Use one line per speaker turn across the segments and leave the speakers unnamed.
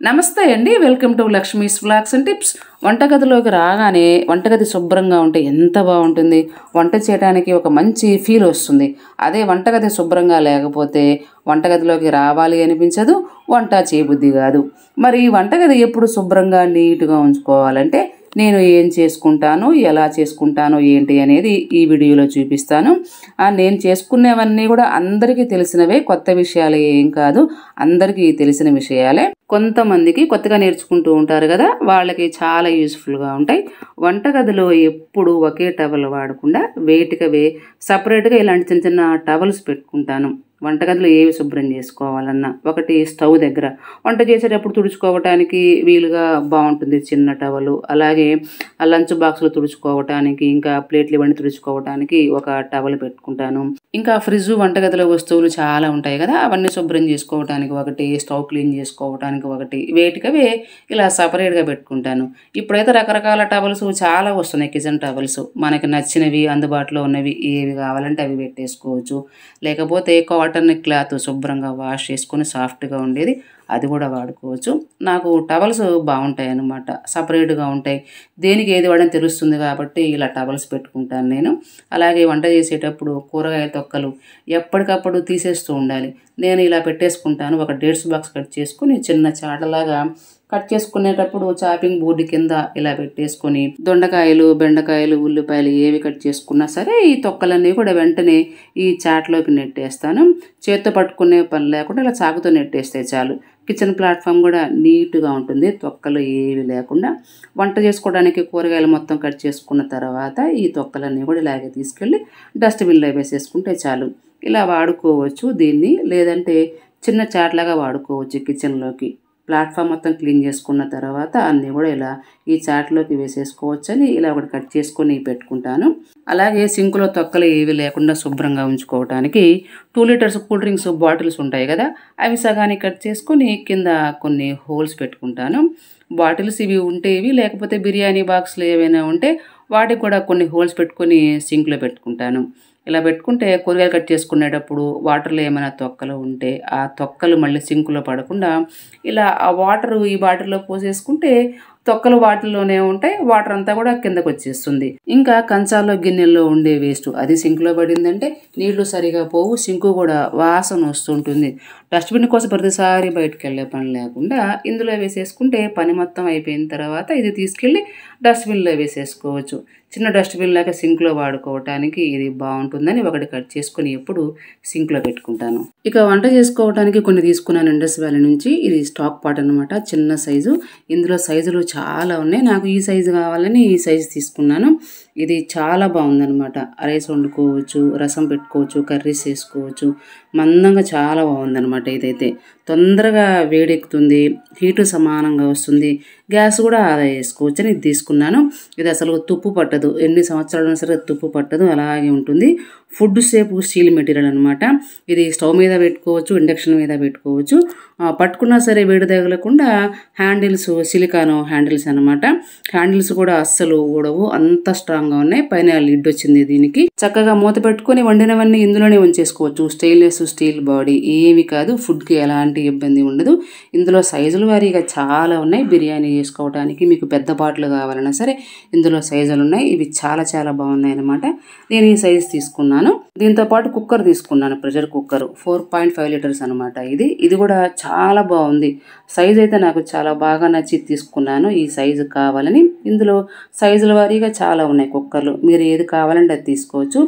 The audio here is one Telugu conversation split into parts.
నమస్తే అండి, welcome to Lakshmi's vlogs and tips. వంటగదిలోకి రాగానే వంటగది శుభ్రంగా ఉంటే ఎంత బాగుంటుంది. వంట చేయడానికి ఒక మంచి ఫీల్ వస్తుంది. అదే వంటగది శుభ్రంగా లేకపోతే వంటగదిలోకి రావాలి అనిపించదు, వంట చేయబుద్ధి కాదు. మరి వంటగది ఎప్పుడు శుభ్రంగా నీట్గా ఉంచుకోవాలంటే నేను ఏం చేసుకుంటాను, ఎలా చేసుకుంటాను ఏంటి అనేది ఈ వీడియోలో చూపిస్తాను. నేను చేసుకునేవన్నీ కూడా అందరికీ తెలిసినవే, కొత్త విషయాలు ఏం కాదు, అందరికీ తెలిసిన విషయాలే. కొంతమందికి కొత్తగా నేర్చుకుంటూ ఉంటారు కదా, వాళ్ళకి చాలా యూస్ఫుల్గా ఉంటాయి. వంటగదిలో ఎప్పుడు ఒకే టవల్ వాడకుండా వేటికవే సపరేట్గా ఇలాంటి చిన్న చిన్న టవల్స్ పెట్టుకుంటాను. వంటగదిలో ఏవి శుభ్రం చేసుకోవాలన్నా, ఒకటి స్టవ్ దగ్గర వంట చేసేటప్పుడు తుడుచుకోవటానికి వీలుగా బాగుంటుంది చిన్న టవలు. అలాగే లంచ్ బాక్సులు తుడుచుకోవటానికి, ఇంకా ప్లేట్లు ఇవన్నీ తుడుచుకోవటానికి ఒక టవల్ పెట్టుకుంటాను. ఇంకా ఫ్రిడ్జ్, వంటగదిలో వస్తువులు చాలా ఉంటాయి కదా, అవన్నీ శుభ్రం చేసుకోవటానికి ఒకటి, స్టవ్ క్లీన్ చేసుకోవటానికి ఒకటి, వేటికవే ఇలా సపరేట్గా పెట్టుకుంటాను. ఇప్పుడైతే రకరకాల టవల్స్ చాలా వస్తున్నాయి, కిచెన్ టవల్స్. మనకి నచ్చినవి, అందుబాటులో ఉన్నవి ఏవి కావాలంటే అవి పెట్టేసుకోవచ్చు. లేకపోతే కాటన్ క్లాత్ శుభ్రంగా వాష్ చేసుకొని సాఫ్ట్గా ఉండేది, అది కూడా వాడుకోవచ్చు. నాకు టవల్స్ బాగుంటాయి అన్నమాట, సపరేట్గా ఉంటాయి. దేనికి ఏది వాడని తెలుస్తుంది కాబట్టి ఇలా టవల్స్ పెట్టుకుంటాను నేను. అలాగే వంట చేసేటప్పుడు కూరగాయ తొక్కలు ఎప్పటికప్పుడు తీసేస్తూ ఉండాలి. నేను ఇలా పెట్టేసుకుంటాను. ఒక డేట్స్ బాక్స్ కట్ చేసుకుని చిన్న చాటలాగా కట్ చేసుకునేటప్పుడు చాపింగ్ బోర్డు కింద ఇలా పెట్టేసుకొని దొండకాయలు, బెండకాయలు, ఉల్లిపాయలు ఏవి కట్ చేసుకున్నా సరే ఈ తొక్కలన్నీ కూడా వెంటనే ఈ చాట్లోకి నెట్టేస్తాను. చేత్తో పట్టుకునే పని లేకుండా ఇలా చాకుతో నెట్టేస్తే చాలు. కిచెన్ ప్లాట్ఫామ్ కూడా నీట్గా ఉంటుంది, తొక్కలు ఏవి లేకుండా. వంట చేసుకోవడానికి కూరగాయలు మొత్తం కట్ చేసుకున్న తర్వాత ఈ తొక్కలన్నీ కూడా ఇలాగే తీసుకెళ్ళి డస్ట్బిన్లో వేసేసుకుంటే చాలు. ఇలా వాడుకోవచ్చు దీన్ని, లేదంటే చిన్న చాట్లాగా వాడుకోవచ్చు కిచెన్లోకి. ప్లాట్ఫామ్ మొత్తం క్లీన్ చేసుకున్న తర్వాత అన్నీ కూడా ఇలా ఈ చాట్లోకి వేసేసుకోవచ్చు అని ఇలా ఒకటి కట్ చేసుకొని పెట్టుకుంటాను. అలాగే సింకులో తొక్కలు ఏవి లేకుండా శుభ్రంగా ఉంచుకోవడానికి 2 లీటర్స్ కూల్ డ్రింక్స్ బాటిల్స్ ఉంటాయి కదా, అవి సగానికి కట్ చేసుకొని కింద కొన్ని హోల్స్ పెట్టుకుంటాను. బాటిల్స్ ఇవి ఉంటే ఇవి, లేకపోతే బిర్యానీ బాక్స్లు ఏవైనా ఉంటే వాటికి కూడా కొన్ని హోల్స్ పెట్టుకొని సింక్లో పెట్టుకుంటాను. ఇలా పెట్టుకుంటే కూరగాయలు కట్ చేసుకునేటప్పుడు వాటర్లో ఏమైనా తొక్కలు ఉంటే ఆ తొక్కలు మళ్ళీ సింకులో పడకుండా ఇలా ఆ వాటర్ ఈ బాటిల్లో పోసేసుకుంటే తొక్కలు వాటిల్లోనే ఉంటాయి, వాటర్ అంతా కూడా కిందకు వచ్చేస్తుంది. ఇంకా కంచాల్లో, గిన్నెల్లో ఉండే వేస్ట్ అది సింక్లో పడిందంటే నీళ్లు సరిగా పోవు, సింకు కూడా వాసన వస్తుంటుంది. డస్ట్బిన్ కోసం ప్రతిసారి బయటకు వెళ్ళే పని లేకుండా ఇందులో వేసేసుకుంటే పని మొత్తం అయిపోయిన తర్వాత ఇది తీసుకెళ్ళి డస్ట్బిన్లో వేసేసుకోవచ్చు. చిన్న డస్ట్బిన్ లాగా సింక్లో వాడుకోవటానికి ఇది బాగుంటుందని ఒకటి కట్ చేసుకొని ఎప్పుడు సింక్లో పెట్టుకుంటాను. ఇక వంట చేసుకోవడానికి కొన్ని తీసుకున్నాను ఇండస్ వ్యాలీ నుంచి. ఇది స్టాక్ పాట్ అనమాట, చిన్న సైజు. ఇందులో సైజులు చాలా ఉన్నాయి, నాకు ఈ సైజు కావాలని ఈ సైజు తీసుకున్నాను. ఇది చాలా బాగుందనమాట. రైస్ వండుకోవచ్చు, రసం పెట్టుకోవచ్చు, కర్రీస్ చేసుకోవచ్చు. మందంగా చాలా బాగుందనమాట. ఇదైతే తొందరగా వేడెక్కుతుంది, హీటు సమానంగా వస్తుంది, గ్యాస్ కూడా ఆదా చేసుకోవచ్చు అని ఇది తీసుకున్నాను. ఇది అసలు తుప్పు పట్టదు, ఎన్ని సంవత్సరాలైనా సరే తుప్పు పట్టదు, అలాగే ఉంటుంది. ఫుడ్ సేఫ్ స్టీల్ మెటీరియల్ అనమాట. ఇది స్టవ్ మీద పెట్టుకోవచ్చు, ఇండక్షన్ మీద పెట్టుకోవచ్చు. పట్టుకున్నా సరే వేడి తగలకుండా హ్యాండిల్స్ సిలికాన్ హ్యాండిల్స్ అనమాట. హ్యాండిల్స్ కూడా అస్సలు ఊడవు, అంత స్ట్రాంగ్గా ఉన్నాయి. పైన లిడ్ వచ్చింది దీనికి. చక్కగా మూత పెట్టుకొని వండినవన్నీ ఇందులోనే ఉంచేసుకోవచ్చు. స్టెయిన్లెస్ స్టీల్ బాడీ, ఏమి కాదు, ఫుడ్కి ఎలాంటి ఇబ్బంది ఉండదు. ఇందులో సైజుల వారీగా చాలా ఉన్నాయి. బిర్యానీ చేసుకోవడానికి మీకు పెద్ద బాటిల్ కావాలన్నా సరే ఇందులో సైజులు ఉన్నాయి. ఇవి చాలా చాలా బాగున్నాయి అనమాట. నేను ఈ సైజు తీసుకున్నాను. దీంతో పాటు కుక్కర్ తీసుకున్నాను, ప్రెషర్ కుక్కర్ 4.5 లీటర్స్ అనమాట. ఇది కూడా చాలా బాగుంది. సైజు అయితే నాకు చాలా బాగా నచ్చి తీసుకున్నాను. ఈ సైజు కావాలని ఇందులో సైజుల వారీగా చాలా ఉన్నాయి కుక్కర్లు, మీరు ఏది కావాలంటే అది తీసుకోవచ్చు.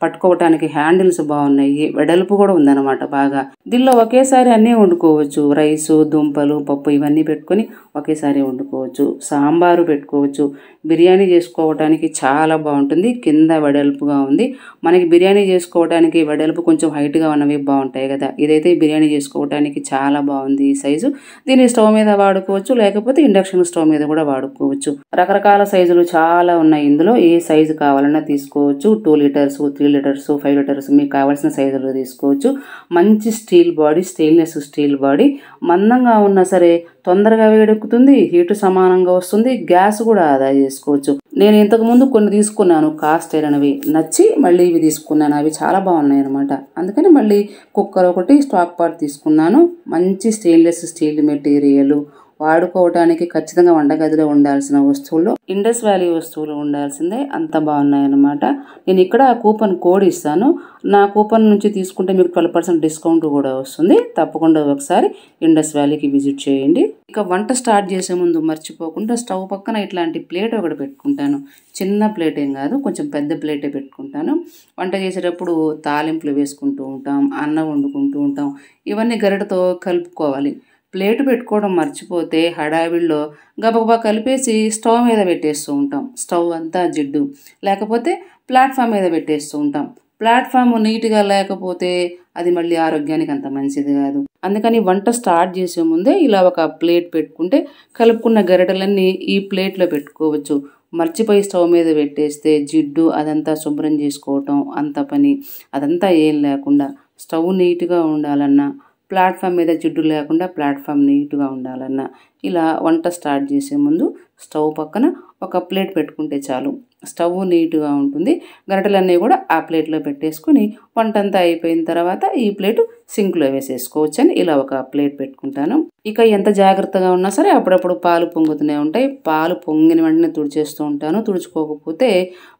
పట్టుకోవటానికి హ్యాండిల్స్ బాగున్నాయి, వెడల్పు కూడా ఉందన్నమాట బాగా. దీనిలో ఒకేసారి అన్నీ వండుకోవచ్చు, రైసు, దుంపలు, పప్పు ఇవన్నీ పెట్టుకొని ఒకేసారి వండుకోవచ్చు. సాంబారు పెట్టుకోవచ్చు. బిర్యానీ చేసుకోవటానికి చాలా బాగుంటుంది. కింద వెడల్పుగా ఉంది. మనకి బిర్యానీ చేసుకోవడానికి వెడల్పు కొంచెం హైట్గా ఉన్నవి బాగుంటాయి కదా, ఇదైతే బిర్యానీ చేసుకోవడానికి చాలా బాగుంది ఈ సైజు. దీన్ని స్టవ్ మీద వాడుకోవచ్చు, లేకపోతే ఇండక్షన్ స్టవ్ మీద కూడా వాడుకోవచ్చు. రకరకాల సైజులు చాలా ఉన్నాయి. ఇందులో ఏ సైజు కావాలన్నా తీసుకోవచ్చు. 2 లీటర్స్, 3 లీటర్స్, 5 లీటర్స్ మీకు కావాల్సిన సైజులో తీసుకోవచ్చు. మంచి steel body, stainless steel body. మందంగా ఉన్నా సరే తొందరగా వేడెక్కుతుంది, హీటు సమానంగా వస్తుంది, గ్యాస్ కూడా ఆదా చేసుకోవచ్చు. నేను ఇంతకుముందు కొన్ని తీసుకున్నాను కాస్ట్ అయినవి, నచ్చి మళ్ళీ ఇవి తీసుకున్నాను. అవి చాలా బాగున్నాయి అనమాట. అందుకని మళ్ళీ కుక్కర్ ఒకటి, స్టాక్ పాట్ తీసుకున్నాను. మంచి స్టెయిన్లెస్ స్టీల్ మెటీరియల్, వాడుకోవడానికి ఖచ్చితంగా వంటగదిలో ఉండాల్సిన వస్తువుల్లో ఇండస్ వ్యాలీ వస్తువులు ఉండాల్సిందే, అంత బాగున్నాయన్నమాట. నేను ఇక్కడ కూపన్ కోడ్ ఇస్తాను, నా కూపన్ నుంచి తీసుకుంటే మీకు 12% డిస్కౌంట్ కూడా వస్తుంది. తప్పకుండా ఒకసారి ఇండస్ వ్యాలీకి విజిట్ చేయండి. ఇక వంట స్టార్ట్ చేసే ముందు మర్చిపోకుండా స్టవ్ పక్కన ఇట్లాంటి ప్లేట్ ఒకటి పెట్టుకుంటాను. చిన్న ప్లేట్ ఏం కాదు, కొంచెం పెద్ద ప్లేటే పెట్టుకుంటాను. వంట చేసేటప్పుడు తాలింపులు వేసుకుంటూ ఉంటాం, అన్నం వండుకుంటూ ఉంటాం, ఇవన్నీ గరిటతో కలుపుకోవాలి. ప్లేటు పెట్టుకోవడం మర్చిపోతే హడావిడిలో గబగబా కలిపేసి స్టవ్ మీద పెట్టేస్తూ ఉంటాం. స్టవ్ అంతా జిడ్డు, లేకపోతే ప్లాట్ఫామ్ మీద పెట్టేస్తూ ఉంటాం. ప్లాట్ఫామ్ నీట్గా లేకపోతే అది మళ్ళీ ఆరోగ్యానికి అంత మంచిది కాదు. అందుకని వంట స్టార్ట్ చేసే ముందే ఇలా ఒక ప్లేట్ పెట్టుకుంటే కలుపుకున్న గరిటెలన్నీ ఈ ప్లేట్లో పెట్టుకోవచ్చు. మర్చిపోయి స్టవ్ మీద పెట్టేస్తే జిడ్డు అదంతా శుభ్రం చేసుకోవటం అంత పని, అదంతా ఏం లేకుండా స్టవ్ నీట్గా ఉండాలన్నా, ప్లాట్ఫామ్ మీద జిడ్డు లేకుండా ప్లాట్ఫామ్ నీట్గా ఉండాలన్నా ఇలా వంట స్టార్ట్ చేసే ముందు స్టవ్ పక్కన ఒక ప్లేట్ పెట్టుకుంటే చాలు, స్టవ్ నీట్గా ఉంటుంది. గరిటెలన్నీ కూడా ఆ ప్లేట్లో పెట్టేసుకుని వంట అంతా అయిపోయిన తర్వాత ఈ ప్లేటు సింక్లో వేసేసుకోవచ్చు అని ఇలా ఒక ప్లేట్ పెట్టుకుంటాను. ఇక ఎంత జాగ్రత్తగా ఉన్నా సరే అప్పుడప్పుడు పాలు పొంగుతూనే ఉంటాయి. పాలు పొంగిన వెంటనే తుడిచేస్తూ ఉంటాను. తుడుచుకోకపోతే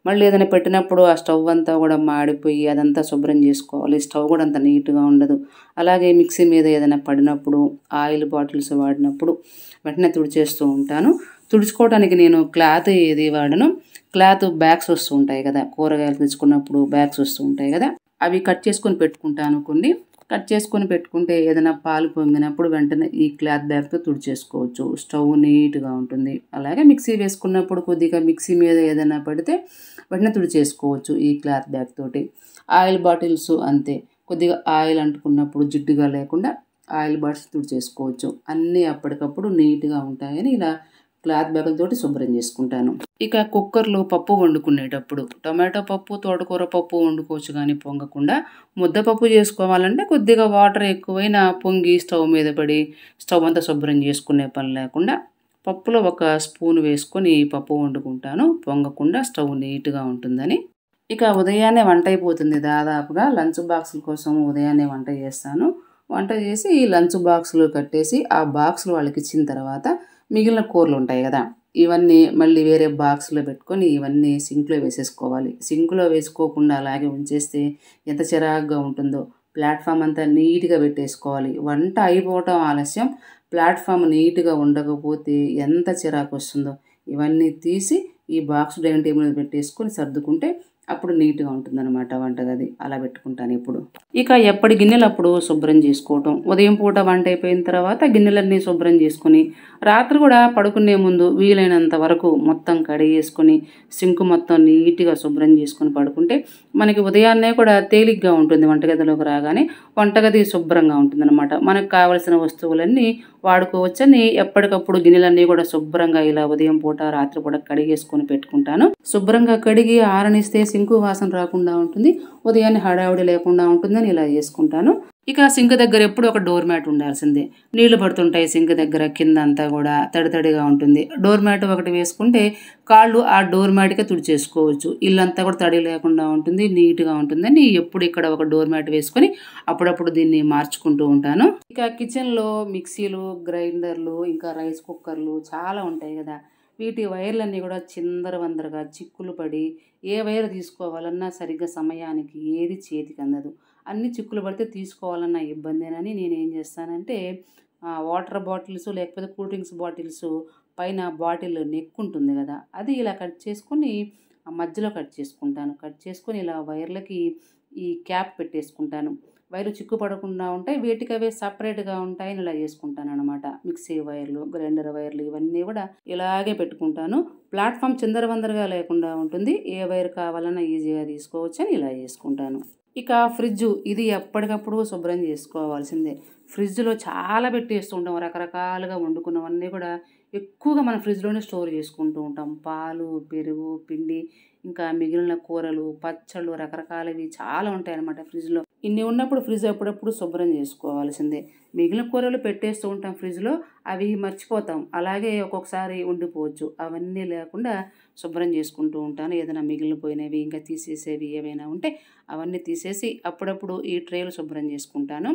మళ్ళీ ఏదైనా పెట్టినప్పుడు ఆ స్టవ్ అంతా కూడా మాడిపోయి అదంతా శుభ్రం చేసుకోవాలి. స్టవ్ కూడా అంత నీట్గా ఉండదు. అలాగే మిక్సీ మీద ఏదైనా పడినప్పుడు, ఆయిల్ బాటిల్స్ వాడినప్పుడు వెంటనే తుడిచేస్తూ ఉంటాను. తుడుచుకోవడానికి నేను క్లాత్ ఏది వాడను. క్లాత్ బ్యాగ్స్ వస్తూ ఉంటాయి కదా, కూరగాయలు తెచ్చుకున్నప్పుడు బ్యాగ్స్ వస్తూ ఉంటాయి కదా, అవి కట్ చేసుకొని పెట్టుకుంటాను. కొన్ని కట్ చేసుకొని పెట్టుకుంటే ఏదైనా పాలు పొంగినప్పుడు వెంటనే ఈ క్లాత్ బ్యాగ్తో తుడిచేసుకోవచ్చు. స్టవ్ నీట్గా ఉంటుంది. అలాగే మిక్సీ వేసుకున్నప్పుడు కొద్దిగా మిక్సీ మీద ఏదైనా పడితే వెంటనే తుడిచేసుకోవచ్చు ఈ క్లాత్ బ్యాగ్ తోటి. ఆయిల్ బాటిల్స్ అంతే, కొద్దిగా ఆయిల్ అంటుకున్నప్పుడు జిడ్డుగా లేకుండా ఆయిల్ బాటిల్స్ తుడిచేసుకోవచ్చు. అన్నీ అప్పటికప్పుడు నీట్గా ఉంటాయని ఇలా క్లాత్ బ్యాగులతోటి శుభ్రం చేసుకుంటాను. ఇక కుక్కర్లో పప్పు వండుకునేటప్పుడు టొమాటో పప్పు, తోటకూర పప్పు వండుకోవచ్చు, కానీ పొంగకుండా ముద్దపప్పు చేసుకోవాలంటే కొద్దిగా వాటర్ ఎక్కువైనా పొంగి స్టవ్ మీద పడి స్టవ్ అంతా శుభ్రం చేసుకునే పని లేకుండా పప్పులో ఒక స్పూన్ వేసుకొని పప్పు వండుకుంటాను, పొంగకుండా స్టవ్ నీట్గా ఉంటుందని. ఇక ఉదయాన్నే వంట అయిపోతుంది. దాదాపుగా లంచ్ బాక్సుల కోసం ఉదయాన్నే వంట చేస్తాను. వంట చేసి ఈ లంచ్ బాక్సులు కట్టేసి ఆ బాక్సులు వాళ్ళకి ఇచ్చిన తర్వాత మిగిలిన కూరలు ఉంటాయి కదా, ఇవన్నీ మళ్ళీ వేరే బాక్స్లో పెట్టుకొని ఇవన్నీ సింక్లో వేసేసుకోవాలి. సింక్లో వేసుకోకుండా అలాగే ఉంచేస్తే ఎంత చిరాకుగా ఉంటుందో. ప్లాట్ఫామ్ అంతా నీట్గా పెట్టేసుకోవాలి. వంట అయిపోవటం ఆలస్యం, ప్లాట్ఫామ్ నీట్గా ఉండకపోతే ఎంత చిరాకు వస్తుందో. ఇవన్నీ తీసి ఈ బాక్స్ డైనింగ్ టేబుల్ మీద పెట్టేసుకొని సర్దుకుంటే అప్పుడు నీట్గా ఉంటుందన్నమాట వంటగది. అలా పెట్టుకుంటాను ఇప్పుడు. ఇక ఎప్పటి గిన్నెలు అప్పుడు శుభ్రం చేసుకోవటం. ఉదయం పూట వంట అయిపోయిన తర్వాత గిన్నెలన్నీ శుభ్రం చేసుకొని రాత్రి కూడా పడుకునే ముందు వీలైనంత వరకు మొత్తం కడిగేసుకొని సింక్ మొత్తం నీట్గా శుభ్రం చేసుకొని పడుకుంటే మనకి ఉదయాన్నే కూడా తేలిగ్గా ఉంటుంది. వంటగదిలోకి రాగానే వంటగది శుభ్రంగా ఉంటుందన్నమాట. మనకు కావలసిన వస్తువులన్నీ వాడుకోవచ్చని ఎప్పటికప్పుడు గిన్నెలన్నీ కూడా శుభ్రంగా ఇలా ఉదయం పూట రాత్రి పూట కడిగేసుకొని పెట్టుకుంటాను. శుభ్రంగా కడిగి ఆరనిస్తే సింకు వాసన రాకుండా ఉంటుంది, ఉదయాన్నే హడావుడి లేకుండా ఉంటుందని ఇలా చేసుకుంటాను. ఇక సింక్ దగ్గర ఎప్పుడు ఒక డోర్ మ్యాట్ ఉండాల్సిందే. నీళ్లు పడుతుంటాయి సింక్ దగ్గర, కింద అంతా కూడా తడితడిగా ఉంటుంది. డోర్ మ్యాట్ ఒకటి వేసుకుంటే కాళ్ళు ఆ డోర్ మ్యాట్కే తుడిచేసుకోవచ్చు. ఇల్లంతా కూడా తడి లేకుండా ఉంటుంది, నీట్గా ఉంటుందని ఎప్పుడు ఇక్కడ ఒక డోర్ మ్యాట్ వేసుకొని అప్పుడప్పుడు దీన్ని మార్చుకుంటూ ఉంటాను. ఇక కిచెన్లో మిక్సీలు, గ్రైండర్లు, ఇంకా రైస్ కుక్కర్లు చాలా ఉంటాయి కదా, వీటి వైర్లన్నీ కూడా చిందరవందరగా చిక్కులు పడి ఏ వైర్ తీసుకోవాలన్నా సరిగ్గా సమయానికి ఏది చేతికి అందదు. అన్ని చిక్కులు పడితే తీసుకోవాలన్న ఇబ్బందేనని నేనేం చేస్తానంటే వాటర్ బాటిల్స్ లేకపోతే కూల్ డ్రింక్స్ బాటిల్స్ పైన బాటిల్ నెక్ ఉంటుంది కదా, అది ఇలా కట్ చేసుకొని మధ్యలో కట్ చేసుకుంటాను. కట్ చేసుకొని ఇలా వైర్లకి ఈ క్యాప్ పెట్టేసుకుంటాను. వైర్లు చిక్కు పడకుండా ఉంటాయి, వీటికి అవే సపరేట్గా ఉంటాయని ఇలా చేసుకుంటాను అనమాట. మిక్సీ వైర్లు, గ్రైండర్ వైర్లు ఇవన్నీ కూడా ఇలాగే పెట్టుకుంటాను. ప్లాట్ఫామ్ చిందరవందరగా లేకుండా ఉంటుంది. ఏ వైర్ కావాలన్నా ఈజీగా తీసుకోవచ్చు అని ఇలా చేసుకుంటాను. ఇక ఫ్రిడ్జ్, ఇది ఎప్పటికప్పుడు శుభ్రం చేసుకోవాల్సిందే. ఫ్రిడ్జ్లో చాలా పెట్టేస్తూ ఉంటాం, రకరకాలుగా వండుకున్నవన్నీ కూడా ఎక్కువగా మనం ఫ్రిడ్జ్లోనే స్టోర్ చేసుకుంటూ ఉంటాం. పాలు, పెరుగు, పిండి, ఇంకా మిగిలిన కూరలు, పచ్చళ్ళు రకరకాలవి చాలా ఉంటాయి అన్నమాట ఫ్రిడ్జ్లో. ఇన్ని ఉన్నప్పుడు ఫ్రిడ్జ్ అప్పుడప్పుడు శుభ్రం చేసుకోవాల్సిందే. మిగిలిన కూరలు పెట్టేస్తూ ఉంటాం ఫ్రిడ్జ్లో, అవి మర్చిపోతాం, అలాగే ఒక్కొక్కసారి ఉండిపోవచ్చు. అవన్నీ లేకుండా శుభ్రం చేసుకుంటూ ఉంటాను. ఏదైనా మిగిలిపోయినవి ఇంకా తీసేసేవి ఏవైనా ఉంటే అవన్నీ తీసేసి అప్పుడప్పుడు ఈ ట్రేలు శుభ్రం చేసుకుంటాను.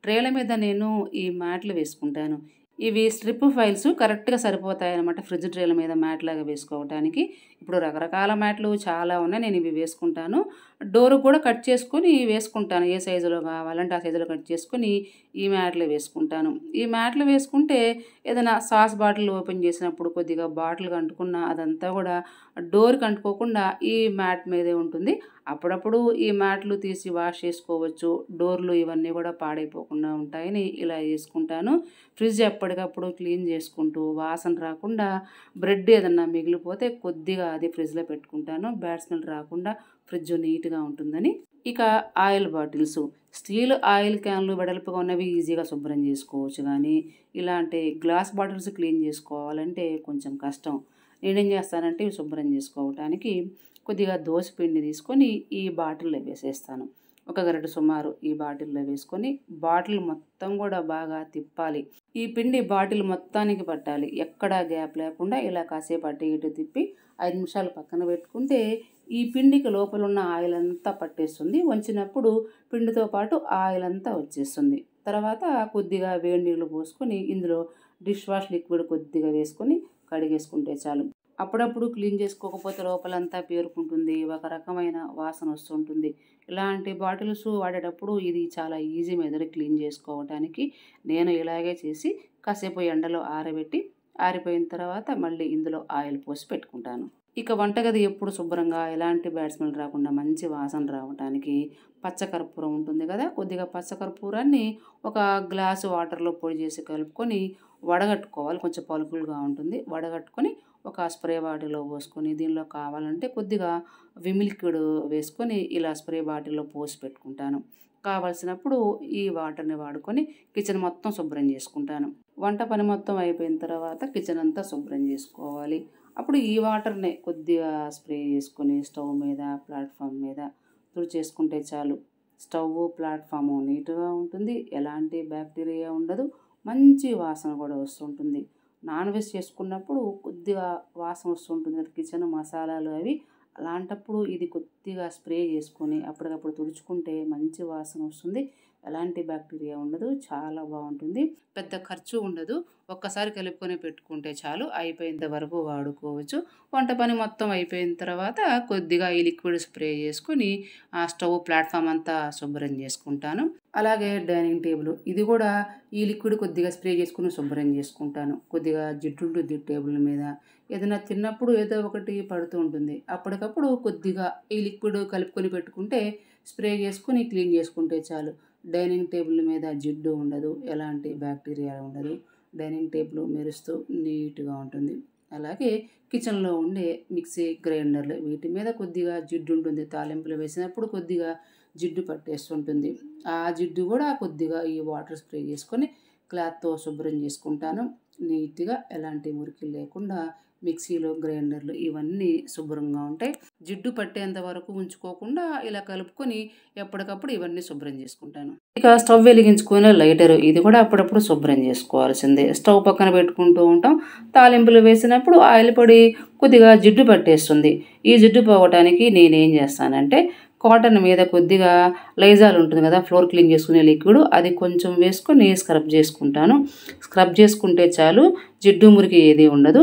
ట్రేల మీద నేను ఈ మ్యాట్లు వేసుకుంటాను. ఇవి స్ట్రిప్ ఫైల్స్ కరెక్ట్‌గా సరిపోతాయన్నమాట ఫ్రిడ్జ్ ట్రేల మీద మ్యాట్ లాగా వేసుకోవటానికి. ఇప్పుడు రకరకాల మ్యాట్లు చాలా ఉన్నాయి. నేను ఇవి వేసుకుంటాను. డోర్ కూడా కట్ చేసుకొని వేసుకుంటాను. ఏ సైజులో కావాలంటే ఆ సైజులో కట్ చేసుకొని ఈ మ్యాట్లు వేసుకుంటాను. ఈ మ్యాట్లు వేసుకుంటే ఏదైనా సాస్ బాటిల్ ఓపెన్ చేసినప్పుడు కొద్దిగా బాటిల్‌కి అంటుకున్న అదంతా కూడా డోర్‌కి అంటుకోకుండా ఈ మ్యాట్ మీదే ఉంటుంది. అప్పుడప్పుడు ఈ మ్యాట్లు తీసి వాష్ చేసుకోవచ్చు. డోర్లు ఇవన్నీ కూడా పాడైపోకుండా ఉంటాయని ఇలా వేసుకుంటాను. ఫ్రిడ్జ్ ఎప్పటికప్పుడు క్లీన్ చేసుకుంటూ వాసన రాకుండా బ్రెడ్ ఏదన్నా మిగిలిపోతే కొద్దిగా అది ఫ్రిడ్జ్‌లో పెట్టుకుంటాను. బ్యాడ్ స్మెల్ రాకుండా ఫ్రిడ్జ్ నీట్‌గా ఉంటుందని. ఇక ఆయిల్ బాటిల్స్. స్టీల్ ఆయిల్ క్యాన్లు వెడల్పుగా ఉన్నవి ఈజీగా శుభ్రం చేసుకోవచ్చు కానీ ఇలాంటి గ్లాస్ బాటిల్స్ క్లీన్ చేసుకోవాలంటే కొంచెం కష్టం. నేనేం చేస్తానంటే ఇవి శుభ్రం చేసుకోవటానికి కొద్దిగా దోసపిండి తీసుకొని ఈ బాటిల్లో వేసేస్తాను. ఒక గరిటె సుమారు ఈ బాటిల్లో వేసుకొని బాటిల్ మొత్తం కూడా బాగా తిప్పాలి. ఈ పిండి బాటిల్ మొత్తానికి పట్టాలి. ఎక్కడా గ్యాప్ లేకుండా ఇలా కాసేపు అటు ఇటు తిప్పి 5 నిమిషాలు పక్కన పెట్టుకుంటే ఈ పిండికి లోపల ఉన్న ఆయిల్ అంతా పట్టేస్తుంది. వంచినప్పుడు పిండితో పాటు ఆయిల్ అంతా వచ్చేస్తుంది. తర్వాత కొద్దిగా వేడి నీళ్ళు పోసుకొని ఇందులో డిష్ వాష్ లిక్విడ్ కొద్దిగా వేసుకొని కడిగేసుకుంటే చాలు. అప్పుడప్పుడు క్లీన్ చేసుకోకపోతే లోపలంతా పేరుకుంటుంది. ఒక రకమైన వాసన వస్తుంటుంది. ఇలాంటి బాటిల్స్ వాడేటప్పుడు ఇది చాలా ఈజీ మెథడ్ క్లీన్ చేసుకోవటానికి. నేను ఇలాగే చేసి కాసేపు ఎండలో ఆరబెట్టి ఆరిపోయిన తర్వాత మళ్ళీ ఇందులో ఆయిల్ పోసి పెట్టుకుంటాను. ఇక వంటగది ఎప్పుడు శుభ్రంగా ఎలాంటి బ్యాడ్ స్మెల్ రాకుండా మంచి వాసన రావటానికి పచ్చకర్పూరం ఉంటుంది కదా, కొద్దిగా పచ్చకర్పూరాన్ని ఒక గ్లాసు వాటర్లో పొడి చేసి కలుపుకొని వడగట్టుకోవాలి. కొంచెం పలుకులుగా ఉంటుంది. వడగట్టుకొని ఒక స్ప్రే బాటిల్లో పోసుకొని దీనిలో కావాలంటే కొద్దిగా విమ్ లిక్విడ్ వేసుకొని ఇలా స్ప్రే బాటిల్లో పోసి పెట్టుకుంటాను. కావలసినప్పుడు ఈ వాటర్ని వాడుకొని కిచెన్ మొత్తం శుభ్రం చేసుకుంటాను. వంట పని మొత్తం అయిపోయిన తర్వాత కిచెన్ అంతా శుభ్రం చేసుకోవాలి. అప్పుడు ఈ వాటర్ని కొద్దిగా స్ప్రే చేసుకొని స్టవ్ మీద ప్లాట్ఫామ్ మీద తుడిచేసుకుంటే చాలు. స్టవ్ ప్లాట్ఫాము నీట్గా ఉంటుంది. ఎలాంటి బ్యాక్టీరియా ఉండదు. మంచి వాసన కూడా వస్తుంటుంది. నాన్ వెజ్ చేసుకున్నప్పుడు కొద్దిగా వాసన వస్తుంటుంది కిచెన్ మసాలాలు అవి. అలాంటప్పుడు ఇది కొద్దిగా స్ప్రే చేసుకొని అప్పటికప్పుడు తుడుచుకుంటే మంచి వాసన వస్తుంది. ఎలాంటి బ్యాక్టీరియా ఉండదు. చాలా బాగుంటుంది. పెద్ద ఖర్చు ఉండదు. ఒక్కసారి కలుపుకొని పెట్టుకుంటే చాలు. అయిపోయేంత వరకు వాడుకోవచ్చు. వంట పని మొత్తం అయిపోయిన తర్వాత కొద్దిగా ఈ లిక్విడ్ స్ప్రే చేసుకొని ఆ స్టవ్ ప్లాట్ఫామ్ అంతా శుభ్రం చేసుకుంటాను. అలాగే డైనింగ్ టేబుల్ ఇది కూడా ఈ లిక్విడ్ కొద్దిగా స్ప్రే చేసుకుని శుభ్రం చేసుకుంటాను. కొద్దిగా జిడ్డు ఉంటుంది టేబుల్ మీద. ఏదైనా తిన్నప్పుడు ఏదో ఒకటి పడుతూ ఉంటుంది. అప్పటికప్పుడు కొద్దిగా ఈ లిక్విడ్ కలుపుకొని పెట్టుకుంటే స్ప్రే చేసుకుని క్లీన్ చేసుకుంటే చాలు. డైనింగ్ టేబుల్ మీద జిడ్డు ఉండదు. ఎలాంటి బ్యాక్టీరియా ఉండదు. డైనింగ్ టేబుల్ మెరుస్తూ నీట్గా ఉంటుంది. అలాగే కిచెన్లో ఉండే మిక్సీ గ్రైండర్లు వీటి మీద కొద్దిగా జిడ్డు ఉంటుంది. తాలింపులు వేసినప్పుడు కొద్దిగా జిడ్డు పట్టేస్తుంటుంది. ఆ జిడ్డు కూడా కొద్దిగా ఈ వాటర్ స్ప్రే చేసుకొని క్లాత్తో శుభ్రం చేసుకుంటాను. నీట్గా ఎలాంటి మురికి లేకుండా మిక్సీలో గ్రైండర్లు ఇవన్నీ శుభ్రంగా ఉంటాయి. జిడ్డు పట్టేంత వరకు ఉంచుకోకుండా ఇలా కలుపుకొని ఎప్పటికప్పుడు ఇవన్నీ శుభ్రం చేసుకుంటాను. ఇక స్టవ్ వెలిగించుకునే లైటర్ ఇది కూడా అప్పుడప్పుడు శుభ్రం చేసుకోవాల్సిందే. స్టవ్ పక్కన పెట్టుకుంటూ ఉంటాం. తాలింపులు వేసినప్పుడు ఆయిల్ పొడి కొద్దిగా జిడ్డు పట్టేస్తుంది. ఈ జిడ్డు పోవటానికి నేనేం చేస్తానంటే కాటన్ మీద కొద్దిగా లైజాల్ ఉంటుంది కదా, ఫ్లోర్ క్లీన్ చేసుకునే లిక్విడ్, అది కొంచెం వేసుకొని స్క్రబ్ చేసుకుంటాను. స్క్రబ్ చేసుకుంటే చాలు. జిడ్డు మురికి ఏది ఉండదు.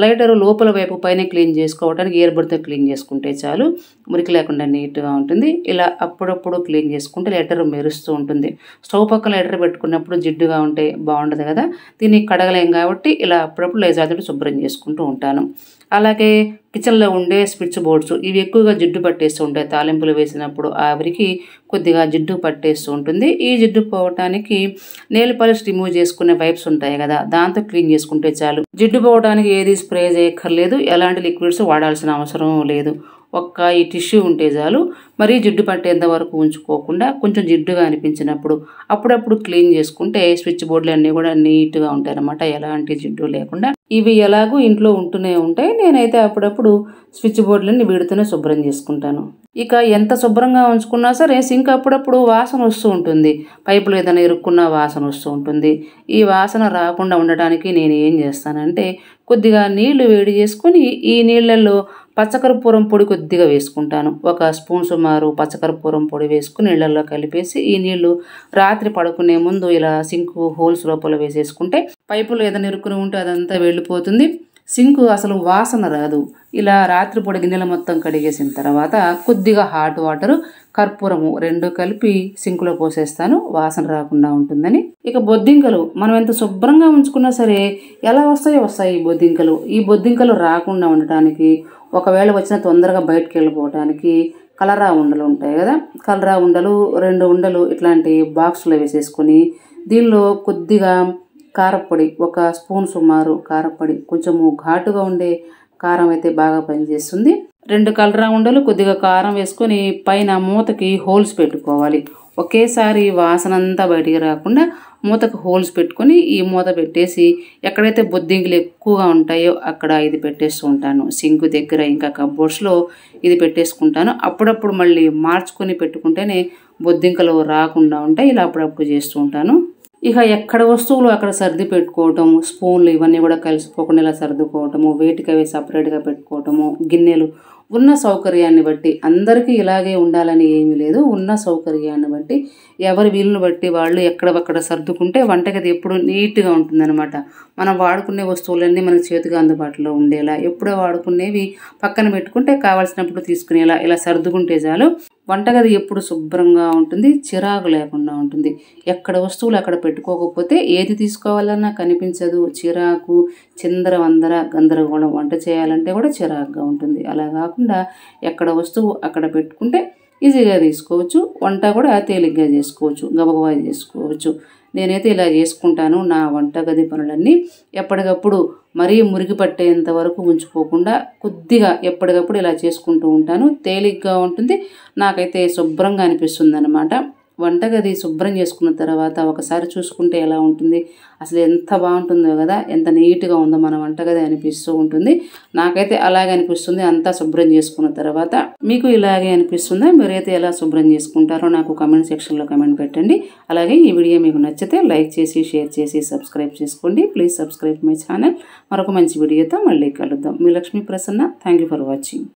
లైటర్ లోపల వైపు పైన క్లీన్ చేసుకోవడానికి ఇయర్బడ్తో క్లీన్ చేసుకుంటే చాలు. మురికి లేకుండా నీట్గా ఉంటుంది. ఇలా అప్పుడప్పుడు క్లీన్ చేసుకుంటే లైటర్ మెరుస్తూ ఉంటుంది. స్టవ్ పక్క లైటర్ పెట్టుకున్నప్పుడు జిడ్డుగా ఉంటే బాగుండదు కదా, దీన్ని కడగలేం కాబట్టి ఇలా అప్పుడప్పుడు లైజాల్తో శుభ్రం చేసుకుంటూ ఉంటాను. అలాగే కిచెన్లో ఉండే స్విచ్ బోర్డ్స్ ఇవి ఎక్కువగా జిడ్డు పట్టేస్తూ ఉంటాయి. తాలింపులు వేసినప్పుడు ఆవిరికి కొద్దిగా జిడ్డు పట్టేస్తూ ఉంటుంది. ఈ జిడ్డు పోవటానికి నెయిల్ పాలిష్ రిమూవ్ చేసుకునే వైప్స్ ఉంటాయి కదా, దాంతో క్లీన్ చేసుకుంటే చాలు. జిడ్డు పోవడానికి ఏది స్ప్రే చేయక్కర్లేదు. ఎలాంటి లిక్విడ్స్ వాడాల్సిన అవసరం లేదు. ఒక్క ఈ టిష్యూ ఉంటే చాలు. మరీ జిడ్డు పట్టేంత వరకు ఉంచుకోకుండా కొంచెం జిడ్డుగా అనిపించినప్పుడు అప్పుడప్పుడు క్లీన్ చేసుకుంటే స్విచ్ బోర్డులు అన్నీ కూడా నీట్గా ఉంటాయి అన్నమాట, ఎలాంటి జిడ్డు లేకుండా. ఇవి ఎలాగూ ఇంట్లో ఉంటూనే ఉంటాయి. నేనైతే అప్పుడప్పుడు స్విచ్ బోర్డులన్నీ వీడితోనే శుభ్రం చేసుకుంటాను. ఇక ఎంత శుభ్రంగా ఉంచుకున్నా సరే సింక్ అప్పుడప్పుడు వాసన వస్తూ ఉంటుంది. పైపులు ఏదైనా ఇరుక్కున్న వాసన వస్తూ ఉంటుంది. ఈ వాసన రాకుండా ఉండటానికి నేను ఏం చేస్తానంటే కొద్దిగా నీళ్లు వేడి చేసుకొని ఈ నీళ్ళల్లో పచ్చకర్పూరం పొడి కొద్దిగా వేసుకుంటాను. 1 స్పూన్ సుమారు పచ్చకర్పూరం పొడి వేసుకుని నీళ్ళల్లో కలిపేసి ఈ నీళ్లు రాత్రి పడుకునే ముందు ఇలా సింకు హోల్స్ లోపల వేసేసుకుంటే పైపులో ఏదైనా ఇరుక్కుని ఉంటే అదంతా వెళ్ళిపోతుంది. సింకు అసలు వాసన రాదు. ఇలా రాత్రి పొడి గిన్నెలు మొత్తం కడిగేసిన తర్వాత కొద్దిగా హాట్ వాటర్, కర్పూరము 2 కలిపి సింకులో పోసేస్తాను, వాసన రాకుండా ఉంటుందని. ఇక బొద్దింకలు మనం ఎంత శుభ్రంగా ఉంచుకున్నా సరే ఎలా వస్తాయి ఈ బొద్దింకలు. ఈ బొద్దింకలు రాకుండా ఉండటానికి, ఒకవేళ వచ్చినా తొందరగా బయటకు వెళ్ళిపోవటానికి కలరా ఉండలు ఉంటాయి కదా, కలరా ఉండలు 2 ఉండలు ఇట్లాంటి బాక్స్లో వేసేసుకొని దీనిలో కొద్దిగా కారపొడి 1 స్పూన్ సుమారు కారపొడి, కొంచెము ఘాటుగా ఉండే కారం అయితే బాగా పనిచేస్తుంది. 2 కలరా ఉండలు కొద్దిగా కారం వేసుకొని పైన మూతకి హోల్స్ పెట్టుకోవాలి. ఒకేసారి వాసన అంతా బయటికి రాకుండా మూతకు హోల్స్ పెట్టుకొని ఈ మూత పెట్టేసి ఎక్కడైతే బొద్దింకలు ఎక్కువగా ఉంటాయో అక్కడ ఇది పెట్టేస్తూ ఉంటాను. సింకు దగ్గర ఇంకా కబోర్డ్స్లో ఇది పెట్టేసుకుంటాను. అప్పుడప్పుడు మళ్ళీ మార్చుకొని పెట్టుకుంటేనే బొద్దింకలు రాకుండా ఉంటాయి. ఇలా అప్పుడప్పుడు చేస్తూ ఉంటాను. ఇక ఎక్కడ వస్తువులు అక్కడ సర్ది పెట్టుకోవటము, స్పూన్లు ఇవన్నీ కూడా కలిసిపోకుండా ఇలా సర్దుకోవటము, వేటికి అవి సపరేట్గా పెట్టుకోవటము, గిన్నెలు ఉన్న సౌకర్యాన్ని బట్టి, అందరికీ ఇలాగే ఉండాలని ఏమీ లేదు. ఉన్న సౌకర్యాన్ని బట్టి ఎవరి వీలుని బట్టి వాళ్ళు ఎక్కడక్కడ సర్దుకుంటే వంటగది ఎప్పుడు నీట్గా ఉంటుందన్నమాట. మనం వాడుకునే వస్తువులన్నీ మనకు చేతిగా అందుబాటులో ఉండేలా, ఎప్పుడో వాడుకునేవి పక్కన పెట్టుకుంటే కావాల్సినప్పుడు తీసుకునేలా ఇలా సర్దుకుంటే చాలు. వంటగది ఎప్పుడు శుభ్రంగా ఉంటుంది, చిరాకు లేకుండా ఉంటుంది. ఎక్కడ వస్తువులు అక్కడ పెట్టుకోకపోతే ఏది తీసుకోవాలన్నా కనిపించదు. చిరాకు, చిందరవందర, గందరగోళం, వంట చేయాలంటే కూడా చిరాకుగా ఉంటుంది. అలా కాకుండా ఎక్కడ వస్తువు అక్కడ పెట్టుకుంటే ఈజీగా తీసుకోవచ్చు, వంట కూడా తేలిగ్గా చేసుకోవచ్చు, గబగబా చేసుకోవచ్చు. నేనైతే ఇలా చేసుకుంటాను. నా వంటగది పనులన్నీ ఎప్పటికప్పుడు మరీ మురికి పట్టేంత వరకు ఉంచుకోకుండా కొద్దిగా ఎప్పటికప్పుడు ఇలా చేసుకుంటూ ఉంటాను. తేలిగ్గా ఉంటుంది, నాకైతే శుభ్రంగా అనిపిస్తుంది అన్నమాట. వంటగది శుభ్రం చేసుకున్న తర్వాత ఒకసారి చూసుకుంటే ఎలా ఉంటుంది, అసలు ఎంత బాగుంటుందో కదా, ఎంత నీట్గా ఉందో మన వంటగది అనిపిస్తూ ఉంటుంది. నాకైతే అలాగే అనిపిస్తుంది అంతా శుభ్రం చేసుకున్న తర్వాత. మీకు ఇలాగే అనిపిస్తుందా? మీరైతే ఎలా శుభ్రం చేసుకుంటారో నాకు కామెంట్ సెక్షన్లో కామెంట్ పెట్టండి. అలాగే ఈ వీడియో మీకు నచ్చితే లైక్ చేసి, షేర్ చేసి, సబ్స్క్రైబ్ చేసుకోండి. Please subscribe my channel. మరొక మంచి వీడియోతో మళ్ళీ కలుద్దాం. మీ Lakshmi Prasanna. Thank you for watching.